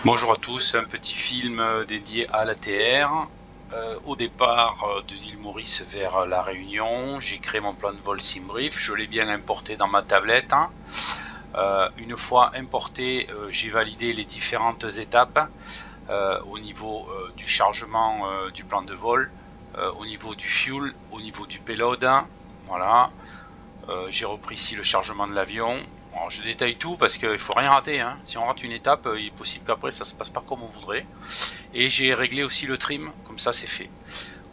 Bonjour à tous, un petit film dédié à l'ATR. Au départ de l'île Maurice vers la Réunion, j'ai créé mon plan de vol SimBrief, je l'ai bien importé dans ma tablette. Une fois importé, j'ai validé les différentes étapes au niveau du chargement du plan de vol, au niveau du fuel, au niveau du payload. Voilà. J'ai repris ici le chargement de l'avion. Alors, je détaille tout parce qu'il ne faut rien rater, hein. Si on rate une étape, il est possible qu'après ça se passe pas comme on voudrait. Et j'ai réglé aussi le trim, comme ça c'est fait.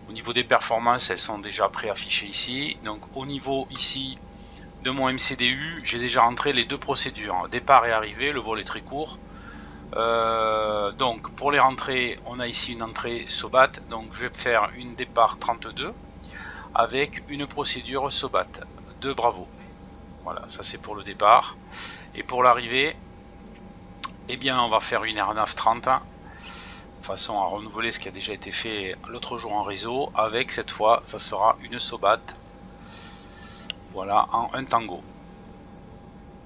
Au niveau des performances, elles sont déjà préaffichées ici. Donc au niveau ici de mon MCDU, j'ai déjà rentré les deux procédures, départ et arrivée. Le vol est très court. Donc pour les rentrées, on a ici une entrée SOBAT. Donc je vais faire une départ 32 avec une procédure SOBAT de Bravo. Voilà, ça c'est pour le départ. Et pour l'arrivée, eh bien on va faire une Airnav 30, de façon à renouveler ce qui a déjà été fait l'autre jour en réseau, avec cette fois, ça sera une SOBAT. Voilà, en un tango.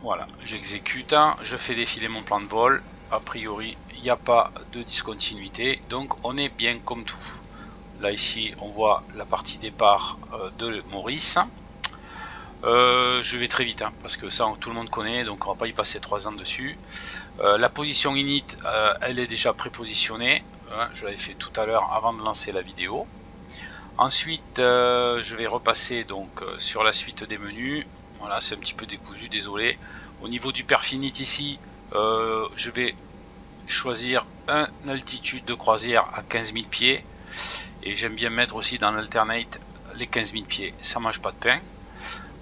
Voilà, j'exécute, je fais défiler mon plan de vol. A priori, il n'y a pas de discontinuité, donc on est bien comme tout. Là ici, on voit la partie départ de Maurice. Je vais très vite, hein, parce que ça tout le monde connaît, donc on va pas y passer 3 ans dessus. La position init, elle est déjà prépositionnée, hein, je l'avais fait tout à l'heure avant de lancer la vidéo. Ensuite, je vais repasser donc sur la suite des menus. Voilà, c'est un petit peu décousu, désolé. Au niveau du perfinit ici, je vais choisir une altitude de croisière à 15 000 pieds. Et j'aime bien mettre aussi dans l'alternate les 15 000 pieds, ça mange pas de pain.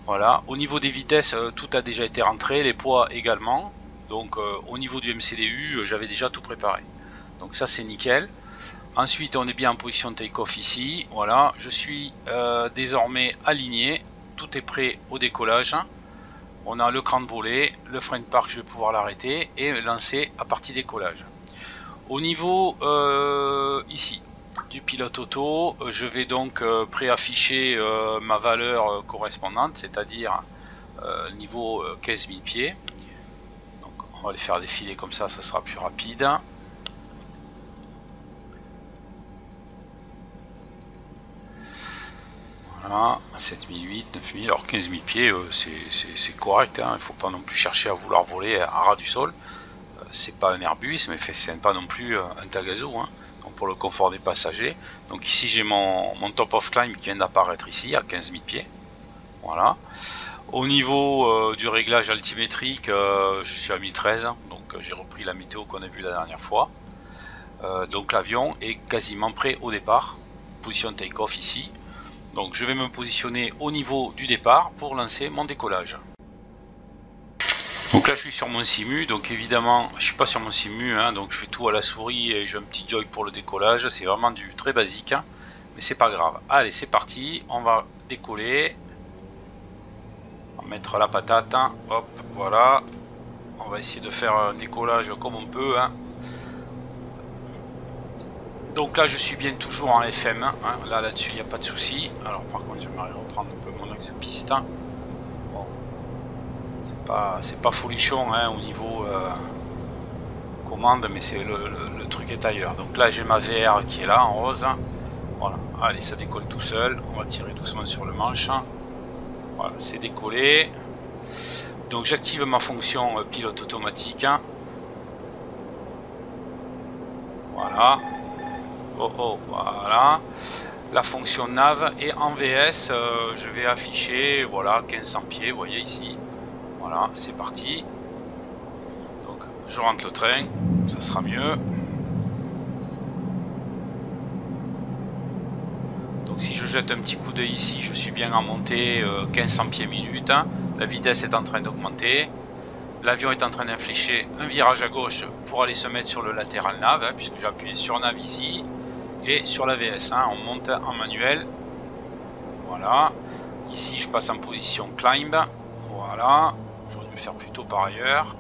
Voilà, au niveau des vitesses, tout a déjà été rentré, les poids également. Donc au niveau du MCDU, j'avais déjà tout préparé. Donc ça c'est nickel. Ensuite on est bien en position de take-off ici. Voilà, je suis désormais aligné. Tout est prêt au décollage. On a le cran de volée, le frein de parc, je vais pouvoir l'arrêter et lancer à partir décollage. Au niveau ici du pilote auto, je vais donc préafficher ma valeur correspondante, c'est-à-dire niveau 15 000 pieds. Donc on va les faire défiler comme ça sera plus rapide. Voilà, 7008, 9000, alors 15 000 pieds, c'est correct, hein. Il ne faut pas non plus chercher à vouloir voler à ras du sol. C'est pas un Airbus, mais c'est pas non plus un Tagazo, hein. Donc pour le confort des passagers. Donc ici j'ai mon top of climb qui vient d'apparaître ici à 15 000 pieds. Voilà. Au niveau du réglage altimétrique, je suis à 1013, donc j'ai repris la météo qu'on a vue la dernière fois. Donc l'avion est quasiment prêt au départ. Position take-off ici. Donc je vais me positionner au niveau du départ pour lancer mon décollage. Donc là je suis sur mon simu, donc évidemment je suis pas sur mon simu, hein, donc je fais tout à la souris et j'ai un petit joy pour le décollage, c'est vraiment du très basique, hein, mais c'est pas grave. Allez c'est parti, on va décoller, on va mettre la patate, hein, hop, voilà, on va essayer de faire un décollage comme on peut, hein. Donc là je suis bien toujours en FM, hein, là-dessus il n'y a pas de souci. Alors par contre j'aimerais reprendre un peu mon axe de piste. Bon, c'est pas folichon, hein, au niveau commande, mais c'est le truc est ailleurs. Donc là j'ai ma VR qui est là en rose. Voilà, allez ça décolle tout seul. On va tirer doucement sur le manche. Voilà, c'est décollé. Donc j'active ma fonction pilote automatique. Voilà. Oh oh, voilà. La fonction nav et en VS je vais afficher voilà 1500 pieds, vous voyez ici. Voilà, c'est parti. Donc je rentre le train, ça sera mieux. Donc si je jette un petit coup d'œil ici, je suis bien en montée 1500 pieds minute. La vitesse est en train d'augmenter. L'avion est en train d'infléchir un virage à gauche pour aller se mettre sur le latéral nav, hein, puisque j'ai appuyé sur nav ici et sur la VS, hein, on monte en manuel. Voilà, ici je passe en position climb. Voilà, j'aurais dû le faire plus tôt par ailleurs.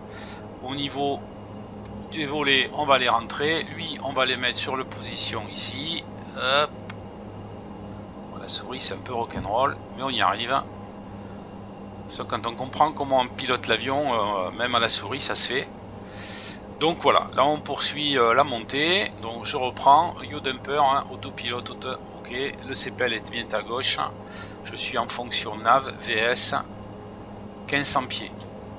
Au niveau des volets, on va les rentrer. Lui, on va les mettre sur le position ici. Hop. La souris, c'est un peu rock'n'roll, mais on y arrive. Sauf quand on comprend comment on pilote l'avion, même à la souris, ça se fait. Donc voilà, là on poursuit la montée. Donc je reprends, Yo-Dumper, hein, autopilote, ok, le CPL est bien à gauche. Je suis en fonction nav, VS, 1500 pieds.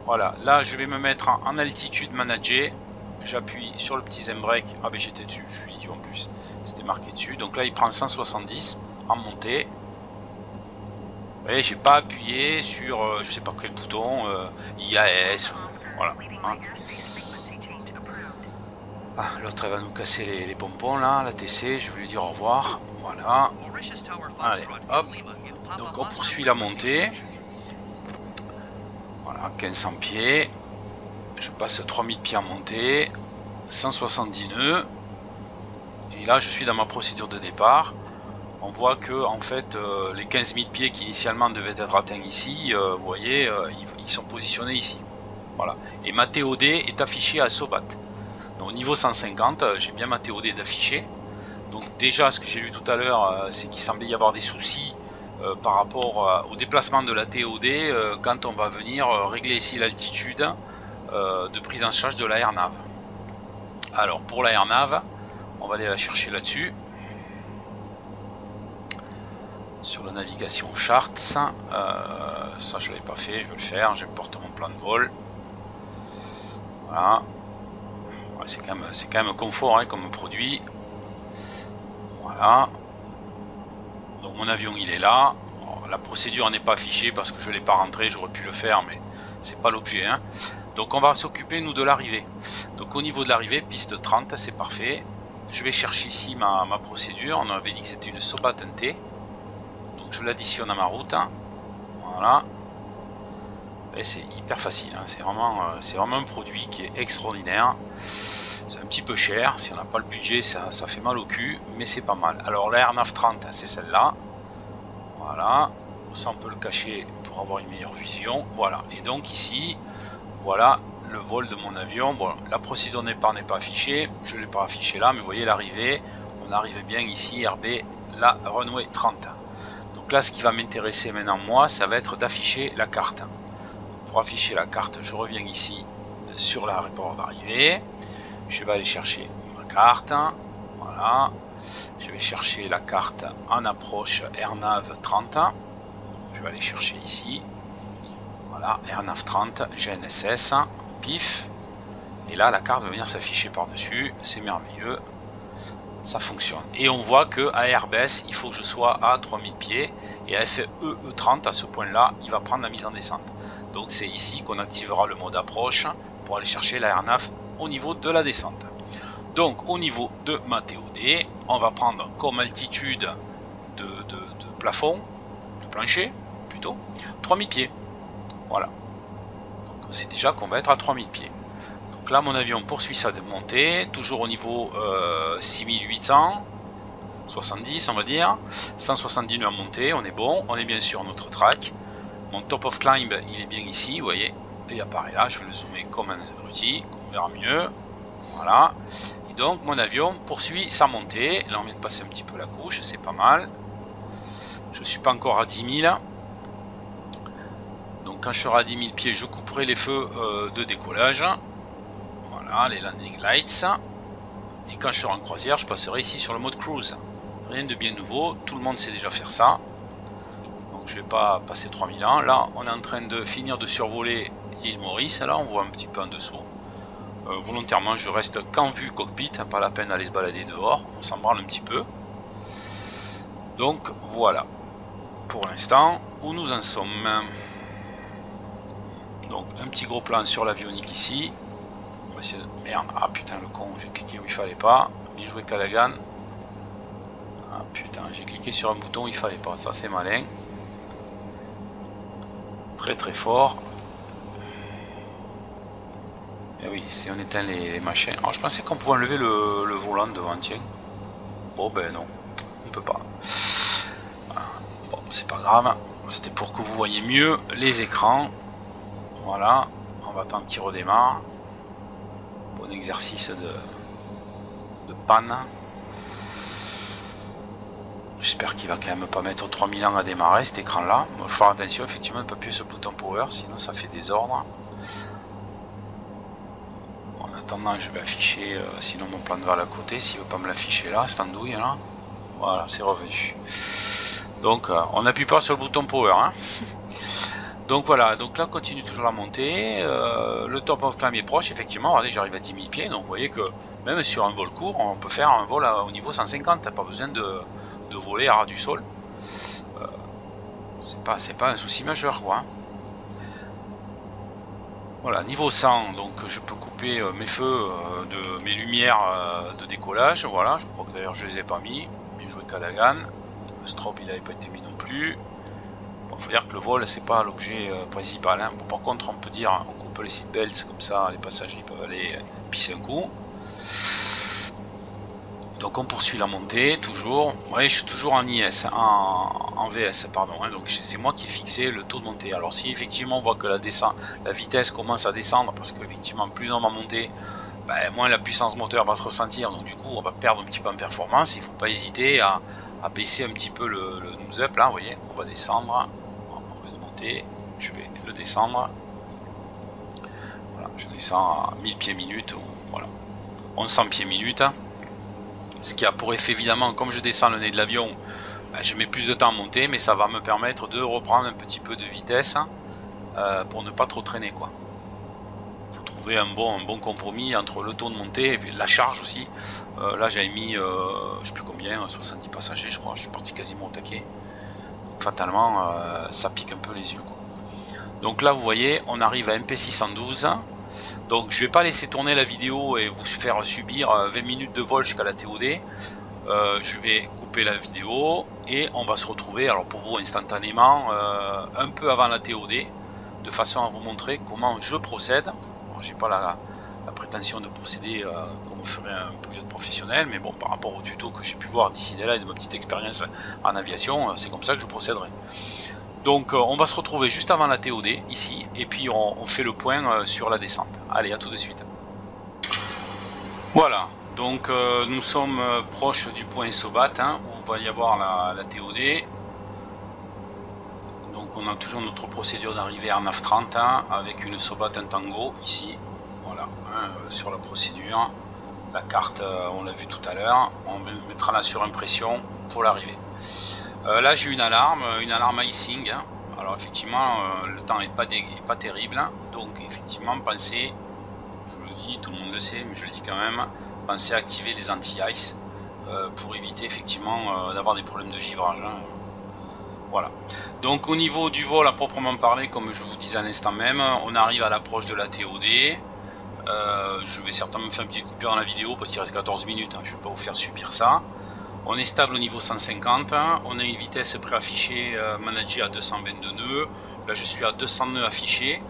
Voilà, là je vais me mettre en altitude manager. J'appuie sur le petit Zembrake. Ah ben j'étais dessus, je suis idiot en plus. C'était marqué dessus. Donc là il prend 170 en montée. Vous voyez, j'ai pas appuyé sur je sais pas quel bouton, IAS, voilà. Hein. Ah, l'autre elle va nous casser les pompons là, la TC, je vais lui dire au revoir. Voilà. Allez, hop. Donc on poursuit la montée. Voilà, 1500 pieds. Je passe 3000 pieds en montée. 170 nœuds. Et là je suis dans ma procédure de départ. On voit que en fait les 15 000 pieds qui initialement devaient être atteints ici, vous voyez, ils sont positionnés ici. Voilà. Et ma TOD est affichée à Sobat. Donc au niveau 150, j'ai bien ma TOD d'affiché. Donc déjà, ce que j'ai vu tout à l'heure, c'est qu'il semblait y avoir des soucis par rapport au déplacement de la TOD quand on va venir régler ici l'altitude de prise en charge de la AirNav. Alors pour la AirNav, on va aller la chercher là-dessus. Sur la navigation charts, ça je l'avais pas fait, je vais le faire, j'importe mon plan de vol. Voilà, ouais, c'est quand même confort hein, comme produit. Voilà, donc mon avion il est là. Bon, la procédure n'est pas affichée parce que je l'ai pas rentré, j'aurais pu le faire mais c'est pas l'objet hein. Donc on va s'occuper nous de l'arrivée. Donc au niveau de l'arrivée, piste 30, c'est parfait. Je vais chercher ici ma procédure, on avait dit que c'était une Sobat NT. Je l'additionne à ma route, voilà, et c'est hyper facile, hein. C'est vraiment un produit qui est extraordinaire. C'est un petit peu cher, si on n'a pas le budget ça fait mal au cul, mais c'est pas mal. Alors la AirNav 30 c'est celle-là, voilà, ça on peut le cacher pour avoir une meilleure vision, voilà, et donc ici, voilà le vol de mon avion. Bon, la procédure départ n'est pas affichée, je ne l'ai pas affiché là, mais vous voyez l'arrivée, on arrive bien ici, RB, la runway 30. Là, ce qui va m'intéresser maintenant, moi, ça va être d'afficher la carte. Pour afficher la carte, je reviens ici sur l'aéroport d'arrivée. Je vais aller chercher ma carte. Voilà. Je vais chercher la carte en approche AirNav 30. Je vais aller chercher ici. Voilà, AirNav 30, GNSS. Pif. Et là, la carte va venir s'afficher par-dessus. C'est merveilleux. Ça fonctionne. Et on voit que à Airbus, il faut que je sois à 3000 pieds. Et à FEE30, à ce point-là, il va prendre la mise en descente. Donc c'est ici qu'on activera le mode approche pour aller chercher la AirNav au niveau de la descente. Donc au niveau de ma TOD, on va prendre comme altitude de plafond, de plancher plutôt, 3000 pieds. Voilà. Donc c'est déjà qu'on va être à 3000 pieds. Donc là mon avion poursuit sa montée, toujours au niveau 6800. 70 on va dire, 170 nœuds à monter, on est bon, on est bien sur notre track. Mon top of climb il est bien ici, vous voyez, il apparaît là, je vais le zoomer comme un abruti, on verra mieux, voilà. Et donc mon avion poursuit sa montée, là on vient de passer un petit peu la couche, c'est pas mal. Je suis pas encore à 10 000, donc quand je serai à 10 000 pieds, je couperai les feux de décollage, voilà, les landing lights. Et quand je serai en croisière, je passerai ici sur le mode cruise. Rien de bien nouveau, tout le monde sait déjà faire ça. Donc je vais pas passer 3000 ans. Là, on est en train de finir de survoler l'île Maurice. Là, on voit un petit peu en dessous. Volontairement, je reste qu'en vue cockpit. Pas la peine d'aller se balader dehors. On s'en branle un petit peu. Donc voilà. Pour l'instant, où nous en sommes. Donc un petit gros plan sur l'avionique ici. On va essayer de... Merde, ah putain le con, j'ai cliqué où il fallait pas. Bien joué Callaghan. Ah putain, j'ai cliqué sur un bouton où il fallait pas, ça c'est malin. Très très fort. Et oui, si on éteint les machins. Alors je pensais qu'on pouvait enlever le volant devant, tiens. Bon ben non, on peut pas. Bon, c'est pas grave. C'était pour que vous voyez mieux les écrans. Voilà, on va attendre qu'il redémarre. Bon exercice de panne. J'espère qu'il va quand même pas mettre 3000 ans à démarrer cet écran là. Il faut faire attention effectivement de ne pas appuyer sur le bouton power, sinon ça fait désordre. En attendant, je vais afficher sinon mon plan de vol à côté, s'il ne veut pas me l'afficher là, cette andouille là. Voilà, c'est revenu. Donc on n'appuie pas sur le bouton power, hein. Donc voilà, donc là continue toujours la montée, le top of climb est proche, effectivement, regardez, j'arrive à 10 000 pieds, donc vous voyez que même sur un vol court, on peut faire un vol au niveau 150, pas besoin de voler à ras du sol. C'est pas un souci majeur, quoi. Voilà, niveau 100, donc je peux couper mes feux, mes lumières de décollage, voilà, je crois que d'ailleurs je les ai pas mis, bien joué Callaghan, le strobe il n'avait pas été mis non plus. Bon, faut dire que le vol c'est pas l'objet principal, hein. Bon, par contre on peut dire, on coupe les seatbelts comme ça, les passagers peuvent aller pisser un coup. Donc on poursuit la montée, toujours. Ouais, je suis toujours en IS, en VS, pardon. Hein, donc c'est moi qui ai fixé le taux de montée. Alors si effectivement on voit que la vitesse commence à descendre, parce qu'effectivement plus on va monter, ben, moins la puissance moteur va se ressentir. Donc du coup on va perdre un petit peu en performance. Il ne faut pas hésiter à baisser un petit peu le nose up. Là, vous voyez, on va descendre. On va monter. Je vais le descendre. Voilà, je descends à 1000 pieds minute. Voilà, 1100 pieds minute. Ce qui a pour effet évidemment, comme je descends le nez de l'avion, ben, je mets plus de temps à monter, mais ça va me permettre de reprendre un petit peu de vitesse pour ne pas trop traîner, quoi. Il faut trouver un bon compromis entre le taux de montée et puis la charge aussi. Là j'avais mis, je sais plus combien, 70 passagers je crois, je suis parti quasiment au taquet. Donc fatalement ça pique un peu les yeux, quoi. Donc là vous voyez, on arrive à MP612. Donc je vais pas laisser tourner la vidéo et vous faire subir 20 minutes de vol jusqu'à la TOD. Je vais couper la vidéo et on va se retrouver, alors pour vous instantanément, un peu avant la TOD, de façon à vous montrer comment je procède. J'ai pas la prétention de procéder comme ferait un pilote professionnel, mais bon, par rapport au tuto que j'ai pu voir d'ici là et de ma petite expérience en aviation, c'est comme ça que je procéderai. Donc on va se retrouver juste avant la TOD ici et puis on fait le point sur la descente. Allez, à tout de suite. Voilà, donc nous sommes proches du point Sobat, hein, où il va y avoir la TOD. Donc on a toujours notre procédure d'arrivée en AF30 hein, avec une Sobat un Tango ici. Voilà, hein, sur la procédure. La carte, on l'a vu tout à l'heure. On mettra la surimpression pour l'arrivée. Là j'ai une alarme icing, hein. Alors effectivement le temps n'est pas terrible, hein. Donc effectivement pensez, je le dis, tout le monde le sait, mais je le dis quand même, pensez à activer les anti-ice pour éviter effectivement d'avoir des problèmes de givrage, hein. Voilà, donc au niveau du vol à proprement parler, comme je vous disais à l'instant même, on arrive à l'approche de la TOD. Je vais certainement faire une petite coupure dans la vidéo parce qu'il reste 14 minutes, hein. Je ne vais pas vous faire subir ça. On est stable au niveau 150, on a une vitesse préaffichée managée à 222 nœuds. Là je suis à 200 nœuds affichés.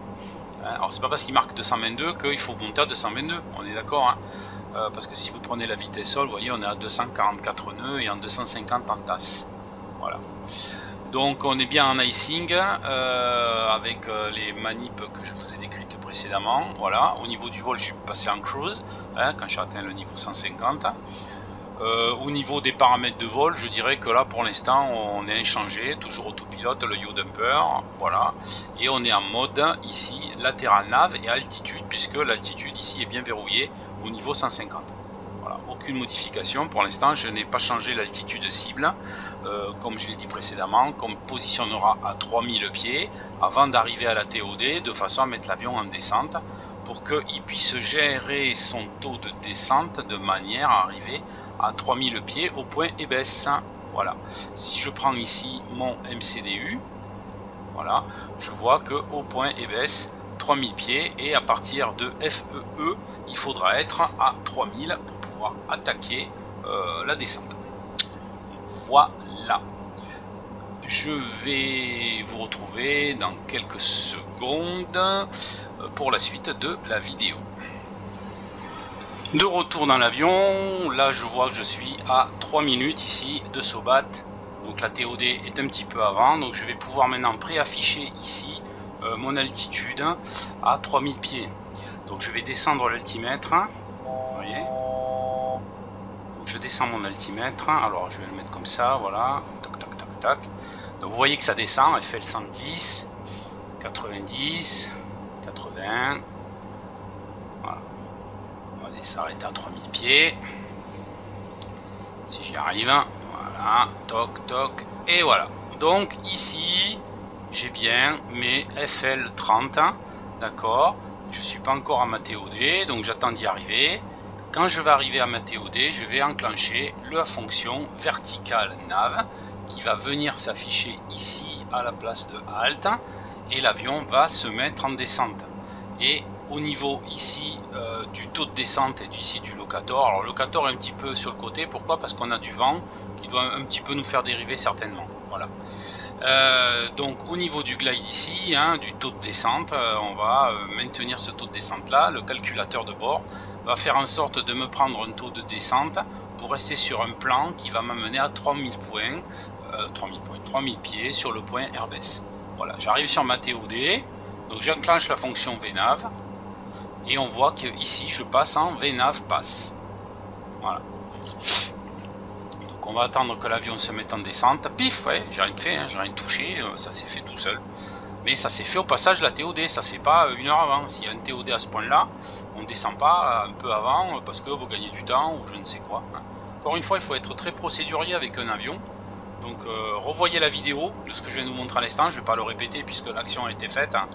Alors c'est pas parce qu'il marque 222 qu'il faut monter à 222, on est d'accord, hein. Parce que si vous prenez la vitesse sol, vous voyez on est à 244 nœuds et en 250 en tasse. Voilà. Donc on est bien en icing avec les manips que je vous ai décrites précédemment. Voilà. Au niveau du vol je suis passé en cruise hein, quand j'ai atteint le niveau 150. Au niveau des paramètres de vol, je dirais que là pour l'instant on est inchangé, toujours autopilote, le yaw dumper, voilà, et on est en mode ici latéral nav et altitude, puisque l'altitude ici est bien verrouillée au niveau 150. Voilà, aucune modification pour l'instant, je n'ai pas changé l'altitude cible, comme je l'ai dit précédemment, qu'on positionnera à 3000 pieds avant d'arriver à la TOD, de façon à mettre l'avion en descente, pour qu'il puisse gérer son taux de descente de manière à arriver à 3000 pieds au point EBS. Voilà, si je prends ici mon MCDU, voilà, je vois que au point EBS 3000 pieds et à partir de FEE il faudra être à 3000 pour pouvoir attaquer la descente. Voilà, je vais vous retrouver dans quelques secondes pour la suite de la vidéo. De retour dans l'avion, là je vois que je suis à 3 minutes ici de Sobat, donc la TOD est un petit peu avant, donc je vais pouvoir maintenant préafficher ici mon altitude à 3000 pieds. Donc je vais descendre l'altimètre, vous voyez, donc je descends mon altimètre, alors je vais le mettre comme ça, voilà, tac tac tac tac, donc vous voyez que ça descend, FL 110, 90, 80, voilà. Allez, s'arrêter à 3000 pieds. Si j'y arrive. Voilà, toc, toc. Et voilà. Donc ici, j'ai bien mes FL30. D'accord. Je ne suis pas encore à ma TOD, donc j'attends d'y arriver. Quand je vais arriver à ma TOD, je vais enclencher la fonction verticale nav qui va venir s'afficher ici à la place de Alt et l'avion va se mettre en descente. Et au niveau ici du taux de descente et ici du locator, alors le locator est un petit peu sur le côté, pourquoi? Parce qu'on a du vent qui doit un petit peu nous faire dériver certainement. Voilà. Donc au niveau du glide ici, hein, du taux de descente, on va maintenir ce taux de descente là. Le calculateur de bord va faire en sorte de me prendre un taux de descente pour rester sur un plan qui va m'amener à 3000 points, 3000 pieds sur le point Airbus. Voilà, j'arrive sur ma TOD, donc j'enclenche la fonction VNAV et on voit que ici je passe en VNAV pass. Voilà. On va attendre que l'avion se mette en descente. Pif, ouais, j'ai rien fait, hein, j'ai rien touché, ça s'est fait tout seul. Mais ça s'est fait au passage de la TOD, ça se fait pas une heure avant. S'il y a un TOD à ce point-là, on ne descend pas un peu avant parce que vous gagnez du temps ou je ne sais quoi. Encore une fois, il faut être très procédurier avec un avion. Donc revoyez la vidéo de ce que je viens de vous montrer à l'instant, je ne vais pas le répéter puisque l'action a été faite. Hein.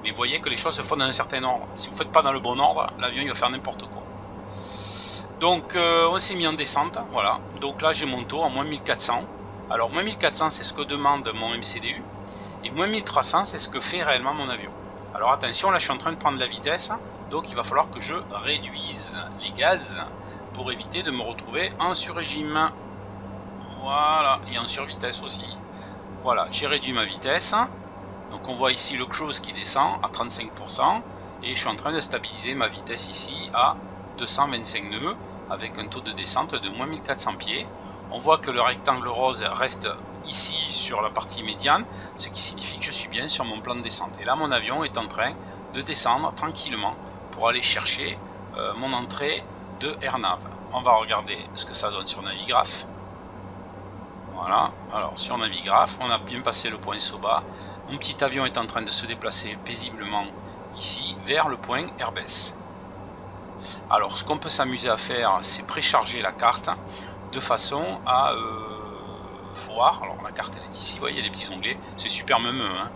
Mais voyez que les choses se font dans un certain ordre. Si vous ne faites pas dans le bon ordre, l'avion il va faire n'importe quoi. Donc on s'est mis en descente, voilà. Donc là j'ai mon taux en moins 1400. Alors moins 1400 c'est ce que demande mon MCDU. Et moins 1300 c'est ce que fait réellement mon avion. Alors attention, là je suis en train de prendre la vitesse. Donc il va falloir que je réduise les gaz pour éviter de me retrouver en sur-régime. Voilà, et en survitesse aussi. Voilà, j'ai réduit ma vitesse. Donc on voit ici le cruise qui descend à 35%. Et je suis en train de stabiliser ma vitesse ici à 225 nœuds avec un taux de descente de moins 1400 pieds. On voit que le rectangle rose reste ici sur la partie médiane, ce qui signifie que je suis bien sur mon plan de descente. Et là mon avion est en train de descendre tranquillement pour aller chercher mon entrée de AirNav. On va regarder ce que ça donne sur Navigraph. Voilà, alors sur Navigraph, on a bien passé le point Soba. Mon petit avion est en train de se déplacer paisiblement ici vers le point Airbus. Alors ce qu'on peut s'amuser à faire, c'est précharger la carte de façon à voir. Alors la carte elle est ici, vous voyez, il y a des petits onglets, c'est super meumeux, hein.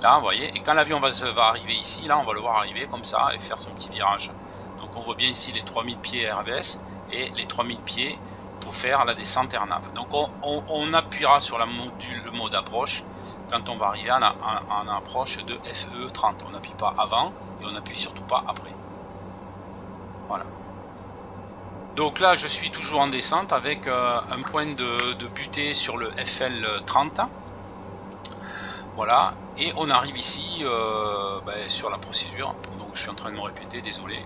Là vous voyez, et quand l'avion va arriver ici, là on va le voir arriver comme ça et faire son petit virage. Donc on voit bien ici les 3000 pieds Airbus et les 3000 pieds pour faire la descente AirNav. Donc on appuiera sur le mode approche quand on va arriver en approche de FE30. On n'appuie pas avant et on n'appuie surtout pas après. Voilà. Donc là je suis toujours en descente avec un point de butée sur le FL30. Voilà. Et on arrive ici sur la procédure. Donc je suis en train de me répéter, désolé.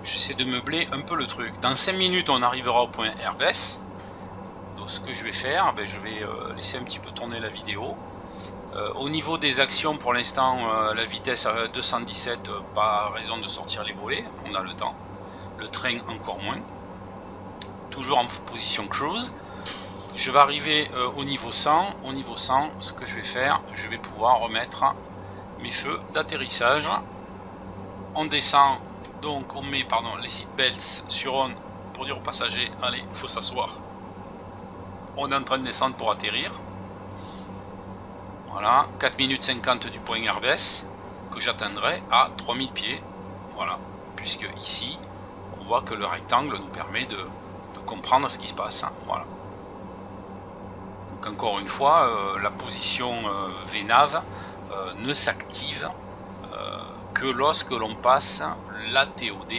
J'essaie de meubler un peu le truc. Dans 5 minutes on arrivera au point Airbus. Donc ce que je vais faire, je vais laisser un petit peu tourner la vidéo. Au niveau des actions, pour l'instant, la vitesse à 217, pas raison de sortir les volets, on a le temps. Le train encore moins. Toujours en position cruise. Je vais arriver au niveau 100. Au niveau 100, ce que je vais faire, je vais pouvoir remettre mes feux d'atterrissage. On descend, donc on met les seatbelts sur on pour dire aux passagers, allez, il faut s'asseoir. On est en train de descendre pour atterrir. Voilà, 4 minutes 50 du point Airbus que j'atteindrai à 3000 pieds. Voilà, puisque ici, on voit que le rectangle nous permet de comprendre ce qui se passe. Hein. Voilà. Donc encore une fois, la position VNAV ne s'active que lorsque l'on passe la TOD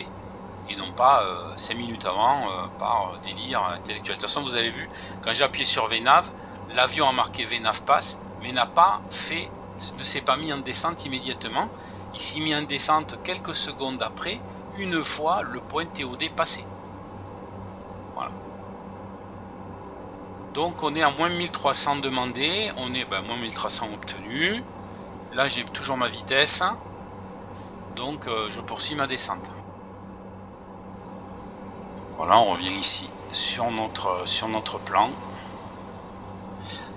et non pas 5 minutes avant par délire intellectuel. De toute façon, vous avez vu, quand j'ai appuyé sur VNAV, l'avion a marqué VNAV pass, mais ne s'est pas mis en descente immédiatement. Il s'est mis en descente quelques secondes après, une fois le point TOD passé. Voilà. Donc on est à moins 1300 demandé, on est moins 1300 obtenu. Là j'ai toujours ma vitesse, donc je poursuis ma descente. Voilà, on revient ici sur notre plan.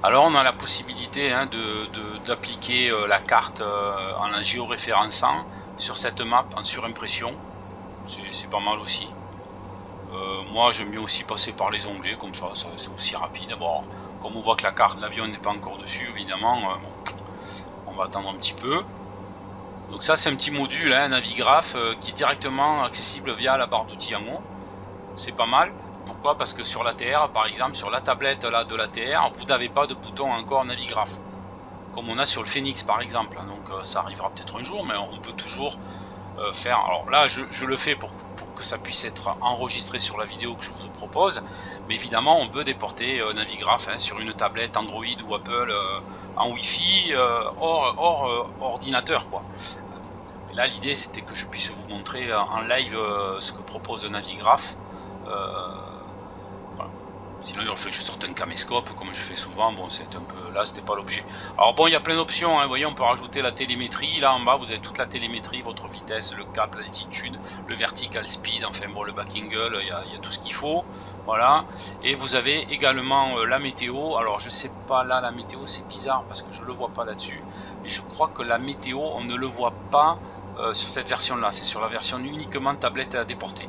Alors on a la possibilité d'appliquer la carte en la géoréférençant sur cette map en surimpression. C'est pas mal aussi. Moi j'aime bien aussi passer par les onglets, comme ça c'est aussi rapide. Bon, comme on voit que la carte, l'avion n'est pas encore dessus, évidemment, bon, on va attendre un petit peu. Donc ça c'est un petit module, hein, Navigraph, qui est directement accessible via la barre d'outils en haut. C'est pas mal. Pourquoi? Parce que sur l'ATR, par exemple, sur la tablette là de l'ATR, vous n'avez pas de bouton encore Navigraph, comme on a sur le Phoenix par exemple. Donc ça arrivera peut-être un jour, mais on peut toujours faire. Alors là, je le fais pour que ça puisse être enregistré sur la vidéo que je vous propose. Mais évidemment, on peut déporter Navigraph, hein, sur une tablette Android ou Apple en Wi-Fi hors ordinateur, quoi. Là, l'idée c'était que je puisse vous montrer en live ce que propose Navigraph. Voilà. Sinon il aurait fallu que je sorte un caméscope comme je fais souvent. Bon, c'est un peu là, c'était pas l'objet. Alors bon, il y a plein d'options, hein. Vous voyez, on peut rajouter la télémétrie. Là en bas vous avez toute la télémétrie, votre vitesse, le cap, l'altitude, le vertical speed, enfin bon, le back angle, il y a tout ce qu'il faut. Voilà. Et vous avez également la météo. Alors je sais pas, là la météo c'est bizarre parce que je le vois pas là-dessus, mais je crois que la météo on ne le voit pas sur cette version là. C'est sur la version uniquement tablette à déporter.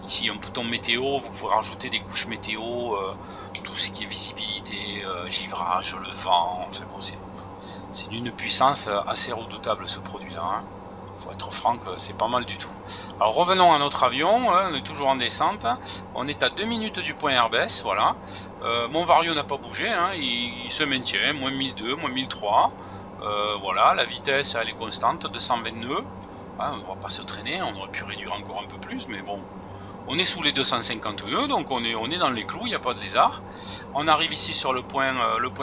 Ici un bouton météo, vous pouvez rajouter des couches météo, tout ce qui est visibilité, givrage, le vent, enfin bon, c'est d'une puissance assez redoutable ce produit là, hein. Faut être franc que c'est pas mal du tout. Alors revenons à notre avion, hein, on est toujours en descente, on est à 2 minutes du point Airbus, voilà. Mon Vario n'a pas bougé, hein, il se maintient, moins 1002, moins 1003, voilà, la vitesse elle est constante, 220 nœuds. On va pas se traîner, on aurait pu réduire encore un peu plus, mais bon, on est sous les 250 nœuds, donc on est dans les clous, il n'y a pas de lézard. On arrive ici sur le point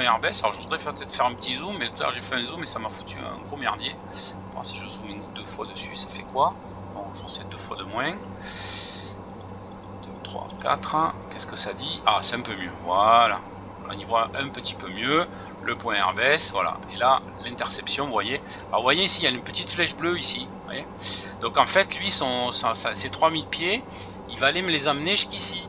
Airbus. Alors je voudrais peut-être faire un petit zoom, mais tout à l'heure j'ai fait un zoom et ça m'a foutu un gros merdier. Bon, si je zoome deux fois dessus, ça fait quoi? Bon, forcément deux fois de moins. 2, 3, 4, qu'est-ce que ça dit? Ah, c'est un peu mieux, voilà. On y voit un petit peu mieux le point Airbus, voilà. Et là, l'interception, vous voyez. Alors, vous voyez ici, il y a une petite flèche bleue ici. Vous voyez, donc en fait, lui, ses 3000 pieds, il va aller me les amener jusqu'ici.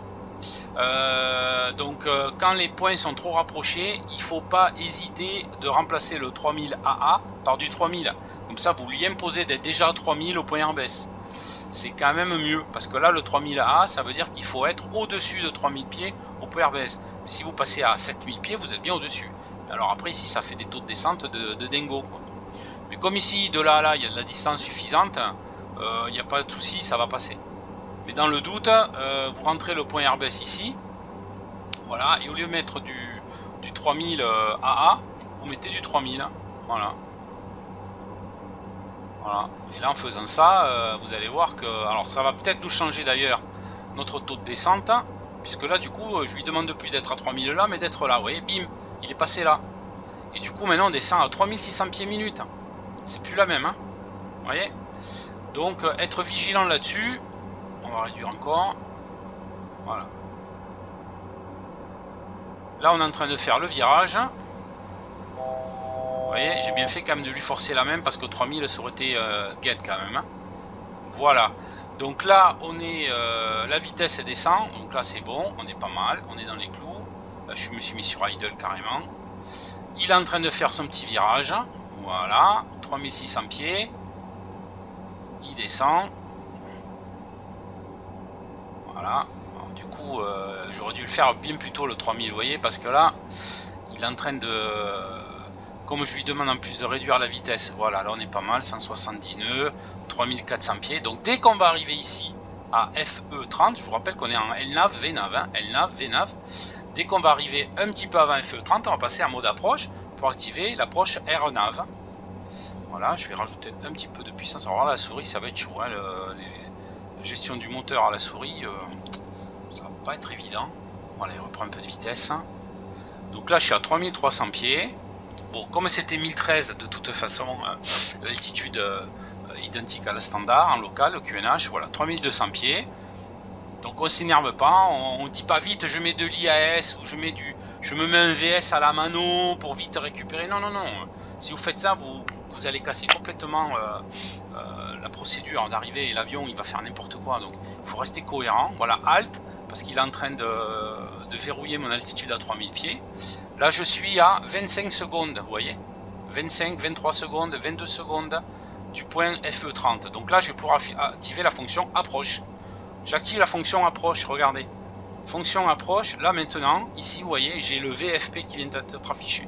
Donc quand les points sont trop rapprochés, il ne faut pas hésiter de remplacer le 3000 AA par du 3000. Comme ça, vous lui imposez d'être déjà à 3000 au point Airbus. C'est quand même mieux, parce que là, le 3000 AA, ça veut dire qu'il faut être au-dessus de 3000 pieds au point Airbus. Mais si vous passez à 7000 pieds, vous êtes bien au-dessus. Alors après, ici, ça fait des taux de descente de dingo, quoi. Mais comme ici, de là à là, il y a de la distance suffisante, il n'y a pas de souci, ça va passer. Mais dans le doute, vous rentrez le point Airbus ici, voilà, et au lieu de mettre du 3000 AA, vous mettez du 3000, voilà. Voilà, et là en faisant ça, vous allez voir que, alors ça va peut-être nous changer d'ailleurs notre taux de descente, puisque là du coup, je lui demande plus d'être à 3000 là, mais d'être là, vous voyez, bim, il est passé là. Et du coup maintenant on descend à 3600 pieds minute, c'est plus la même, hein, vous voyez. Donc être vigilant là-dessus. On va réduire encore. Voilà. Là, on est en train de faire le virage. Vous voyez, j'ai bien fait quand même de lui forcer la main parce que 3000 ça aurait été guette quand même. Hein. Voilà. Donc là, on est la vitesse descend. Donc là, c'est bon. On est pas mal. On est dans les clous. Là, je me suis mis sur idle carrément. Il est en train de faire son petit virage. Voilà. 3600 pieds. Il descend. Voilà, alors, du coup j'aurais dû le faire bien plus tôt le 3000, vous voyez, parce que là il est en train de, comme je lui demande en plus de réduire la vitesse, voilà, là on est pas mal, 170 nœuds, 3400 pieds, donc dès qu'on va arriver ici à FE30, je vous rappelle qu'on est en LNAV, VNAV, hein, LNAV, VNAV, dès qu'on va arriver un petit peu avant FE30, on va passer en mode approche pour activer l'approche RNAV. Voilà, je vais rajouter un petit peu de puissance, alors là la souris ça va être chaud, hein, gestion du moteur à la souris, ça va pas être évident. Voilà, il reprend un peu de vitesse. Donc là, je suis à 3300 pieds. Bon, comme c'était 1013, de toute façon, l'altitude identique à la standard, en local, au QNH, voilà, 3200 pieds. Donc on s'énerve pas, on dit pas vite, je mets de l'IAS ou je me mets un VS à la mano pour vite récupérer. Non, non, non. Si vous faites ça, vous allez casser complètement la procédure d'arrivée et l'avion il va faire n'importe quoi, donc il faut rester cohérent. Voilà, halt, parce qu'il est en train de verrouiller mon altitude à 3000 pieds. Là je suis à 25 secondes, vous voyez, 25, 23 secondes, 22 secondes du point FE30. Donc là je vais pouvoir activer la fonction approche. J'active la fonction approche, regardez. Fonction approche, là maintenant, ici vous voyez, j'ai le VFP qui vient d'être affiché.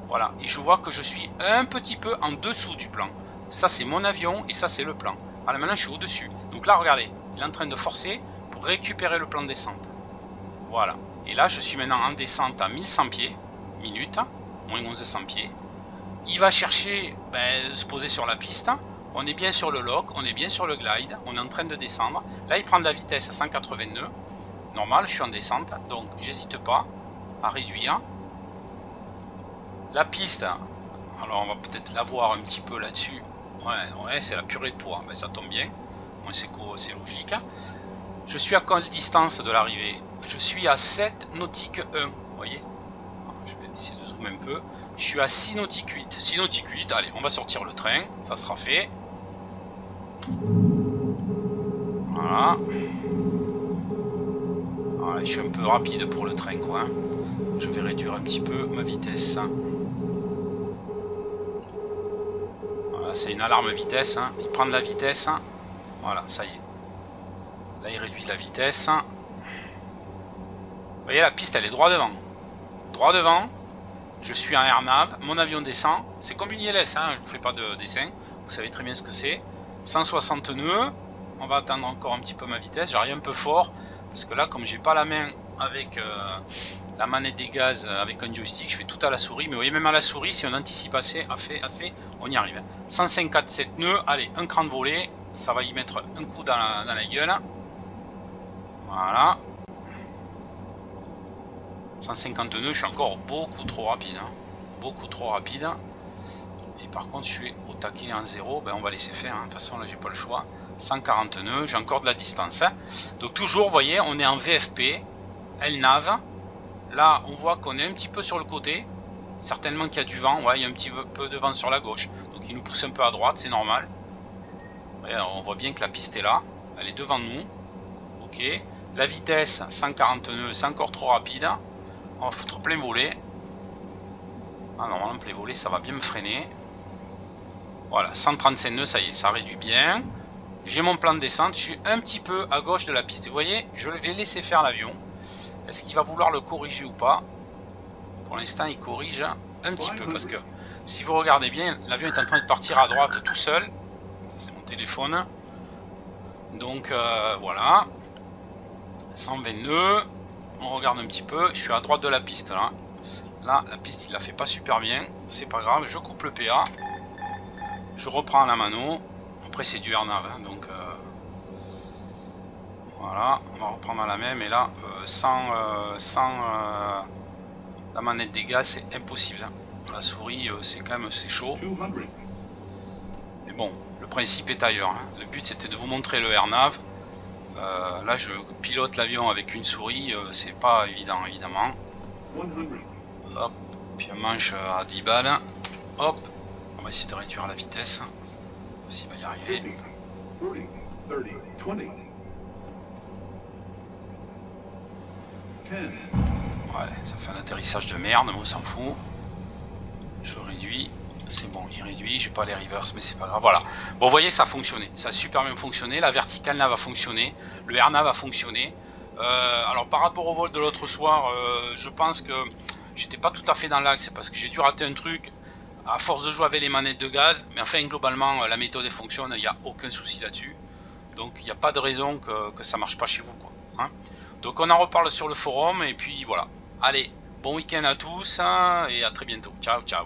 Voilà, et je vois que je suis un petit peu en dessous du plan. Ça c'est mon avion et ça c'est le plan. Alors maintenant je suis au-dessus. Donc là regardez, il est en train de forcer pour récupérer le plan de descente. Voilà. Et là je suis maintenant en descente à 1100 pieds, minute, moins 1100 pieds. Il va chercher, se poser sur la piste. On est bien sur le lock, on est bien sur le glide, on est en train de descendre. Là il prend de la vitesse à 180 nœuds. Normal, je suis en descente, donc j'hésite pas à réduire. La piste, alors on va peut-être la voir un petit peu là-dessus. Ouais, c'est la purée de poids, ça tombe bien. Moi c'est logique. Je suis à quelle distance de l'arrivée? Je suis à 7 nautiques 1, vous voyez. Je vais essayer de zoomer un peu. Je suis à 6 nautiques 8. 6 nautiques 8, allez, on va sortir le train, ça sera fait. Voilà. Voilà, je suis un peu rapide pour le train, quoi. Je vais réduire un petit peu ma vitesse. Voilà, c'est une alarme vitesse. Il prend de la vitesse. Voilà, ça y est. Là, il réduit la vitesse. Vous voyez, la piste, elle est droit devant. Droit devant. Je suis en airnav. Mon avion descend. C'est comme une ILS, je vous fais pas de dessin. Vous savez très bien ce que c'est. 160 nœuds. On va attendre encore un petit peu ma vitesse. J'arrive un peu fort. Parce que là, comme j'ai pas la main avec la manette des gaz, avec un joystick, je fais tout à la souris. Mais vous voyez, même à la souris, si on anticipe assez, on y arrive. 157 nœuds. Allez, un cran de volée. Ça va y mettre un coup dans la gueule. Voilà. 150 nœuds, je suis encore beaucoup trop rapide. Beaucoup trop rapide. Et par contre, je suis au taquet en 0. On va laisser faire. De toute façon, là, j'ai pas le choix. 140 nœuds, j'ai encore de la distance. Donc, toujours, vous voyez, on est en VFP. LNAV. Là, on voit qu'on est un petit peu sur le côté. Certainement qu'il y a du vent. Ouais, il y a un petit peu de vent sur la gauche. Donc, il nous pousse un peu à droite, c'est normal. Ouais, on voit bien que la piste est là. Elle est devant nous. Ok. La vitesse, 140 nœuds, c'est encore trop rapide. On va foutre plein volet. Ah non, plein volet, ça va bien me freiner. Voilà, 135 nœuds, ça y est, ça réduit bien. J'ai mon plan de descente, je suis un petit peu à gauche de la piste. Vous voyez, je vais laisser faire l'avion. Est-ce qu'il va vouloir le corriger ou pas? Pour l'instant, il corrige un petit peu. Parce que si vous regardez bien, l'avion est en train de partir à droite tout seul. C'est mon téléphone. Donc, voilà. 120 nœuds. On regarde un petit peu. Je suis à droite de la piste là. Là, la piste, il la fait pas super bien. C'est pas grave. Je coupe le PA. Je reprends la mano. Après, c'est du airnav. Donc, voilà. On va reprendre à la même. Et là, sans la manette des gaz, c'est impossible. La souris, c'est quand même chaud. Mais bon, le principe est ailleurs. Le but, c'était de vous montrer le airnav. Là je pilote l'avion avec une souris, c'est pas évident évidemment. Hop, puis un manche à 10 balles. Hop, on va essayer de réduire la vitesse. S'il va y arriver. Ouais, ça fait un atterrissage de merde, mais on s'en fout. Je réduis. C'est bon, il réduit, j'ai pas les reverse, mais c'est pas grave. Voilà. Bon, vous voyez, ça a fonctionné. Ça a super bien fonctionné. La verticale nav a fonctionné. Le air nav a fonctionné. Alors, par rapport au vol de l'autre soir, je pense que j'étais pas tout à fait dans l'axe. Parce que j'ai dû rater un truc à force de jouer avec les manettes de gaz. Mais enfin, globalement, la méthode fonctionne. Il n'y a aucun souci là-dessus. Donc, il n'y a pas de raison que ça marche pas chez vous, quoi. Donc, on en reparle sur le forum. Et puis, voilà. Allez, bon week-end à tous. Et à très bientôt. Ciao, ciao.